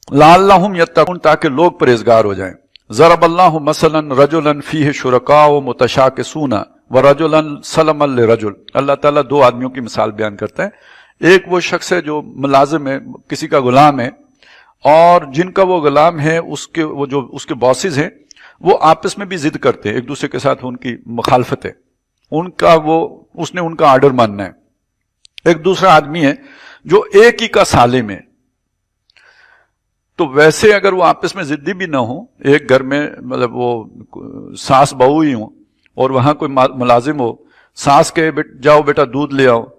लअल्लहुम यत्तकून, ताकि लोग परहेजगार हो जाएं। ज़रबल्लाहु मसलन रजुलन फीहि शुरकाउ मुतशाकिसून व रजुलन सलमन लिरजुल। अल्लाह ताला दो आदमियों की मिसाल बयान करता है। एक वो शख्स है जो मुलाजिम है, किसी का गुलाम है, और जिनका वो गुलाम है उसके वो जो उसके बॉसेस हैं वो आपस में भी जिद करते हैं, एक दूसरे के साथ उनकी मुखालफत है, उनका वो उसने उनका आर्डर मानना है। एक दूसरा आदमी है जो एक ही का सालिम है। तो वैसे अगर वो आपस में जिद्दी भी ना हो, एक घर में मतलब वो सास बहू ही हो और वहां कोई मुलाजिम हो, सास कहे जाओ बेटा दूध ले आओ,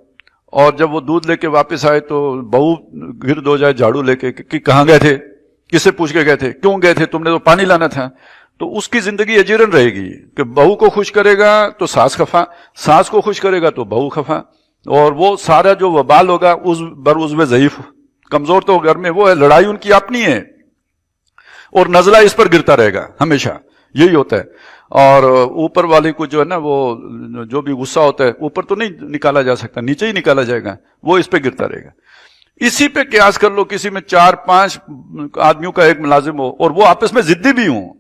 और जब वो दूध लेके वापस आए तो बहू गिरद हो जाए झाड़ू लेके कि कहाँ गए थे, किससे पूछ के गए थे, क्यों गए थे, तुमने तो पानी लाना था। तो उसकी जिंदगी अजीरन रहेगी कि बहू को खुश करेगा तो सास खफा, सास को खुश करेगा तो बहू खफा, और वो सारा जो वबाल होगा उस बर उज़्व ज़ईफ, कमजोर तो घर में वो है, लड़ाई उनकी अपनी है और नजला इस पर गिरता रहेगा हमेशा, यही होता है। और ऊपर वाले को जो है ना वो जो भी गुस्सा होता है ऊपर तो नहीं निकाला जा सकता, नीचे ही निकाला जाएगा, वो इस पे गिरता रहेगा। इसी पे कियास कर लो, किसी में 4-5 आदमियों का एक मुलाजिम हो और वो आपस में जिद्दी भी हो,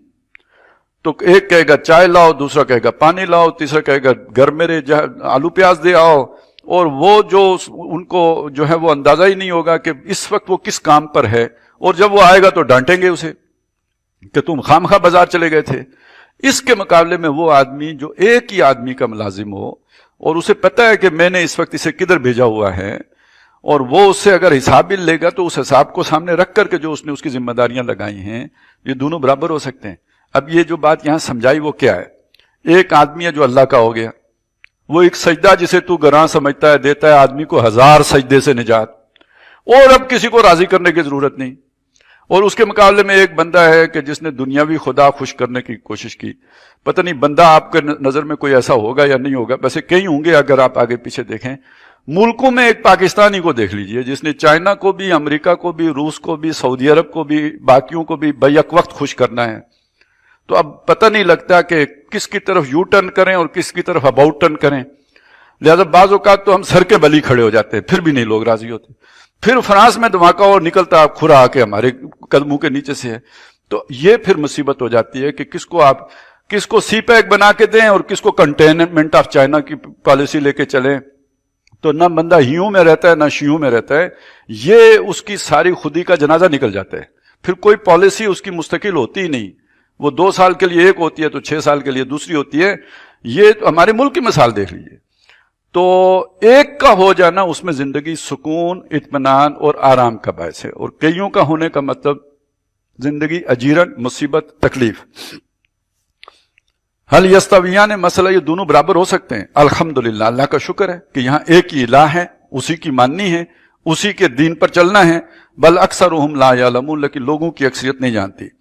तो एक कहेगा चाय लाओ, दूसरा कहेगा पानी लाओ, तीसरा कहेगा घर मेरे आलू प्याज दे आओ, और वो जो उनको जो है वो अंदाजा ही नहीं होगा कि इस वक्त वो किस काम पर है, और जब वो आएगा तो डांटेंगे उसे कि तुम खामखा बाजार चले गए थे। इसके मुकाबले में वो आदमी जो एक ही आदमी का मुलाजिम हो और उसे पता है कि मैंने इस वक्त इसे किधर भेजा हुआ है, और वो उससे अगर हिसाब भी लेगा तो उस हिसाब को सामने रख करके जो उसने उसकी जिम्मेदारियां लगाई हैं, ये दोनों बराबर हो सकते हैं। अब ये जो बात यहां समझाई वो क्या है, एक आदमी है जो अल्लाह का हो गया, वो एक सजदा जिसे तू गरां समझता है देता है आदमी को 1000 सजदे से निजात, और अब किसी को राजी करने की जरूरत नहीं। और उसके मुकाबले में एक बंदा है कि जिसने दुनियावी खुदा खुश करने की कोशिश की। पता नहीं बंदा आपके नजर में कोई ऐसा होगा या नहीं होगा, वैसे कई होंगे अगर आप आगे पीछे देखें। मुल्कों में एक पाकिस्तानी को देख लीजिए जिसने चाइना को भी, अमेरिका को भी, रूस को भी, सऊदी अरब को भी, बाकियों को भी बैक वक्त खुश करना है। तो अब पता नहीं लगता कि किसकी तरफ यू टर्न करें और किसकी तरफ अबाउट टर्न करें। लिहाजा बाज़ औक़ात तो हम सर के बली खड़े हो जाते हैं, फिर भी नहीं लोग राजी होते। फिर फ्रांस में धमाका और निकलता खुरा आके हमारे कदमों के नीचे से है। तो ये फिर मुसीबत हो जाती है कि किसको सी पैक बना के दें और किसको कंटेनमेंट ऑफ चाइना की पॉलिसी लेके चलें। तो ना बंदा हियों में रहता है ना शियों में रहता है, ये उसकी सारी खुदी का जनाजा निकल जाता है। फिर कोई पॉलिसी उसकी मुस्तकिल होती ही नहीं, वो 2 साल के लिए एक होती है तो 6 साल के लिए दूसरी होती है। ये तो हमारे मुल्क की मिसाल देख लीजिए। तो एक का हो जाना उसमें जिंदगी सुकून, इत्मीनान और आराम का बायस है, और कईयों का होने का मतलब जिंदगी अजीरन, मुसीबत, तकलीफ। हल यस्तवियान मसला, ये दोनों बराबर हो सकते हैं। अल्हम्दुलिल्लाह, अल्लाह का शुक्र है कि यहां एक ही इलाह है, उसी की माननी है, उसी के दीन पर चलना है। बल अक्सरुहुम ला यालमून, लेकिन लोगों की अक्सरियत नहीं जानती।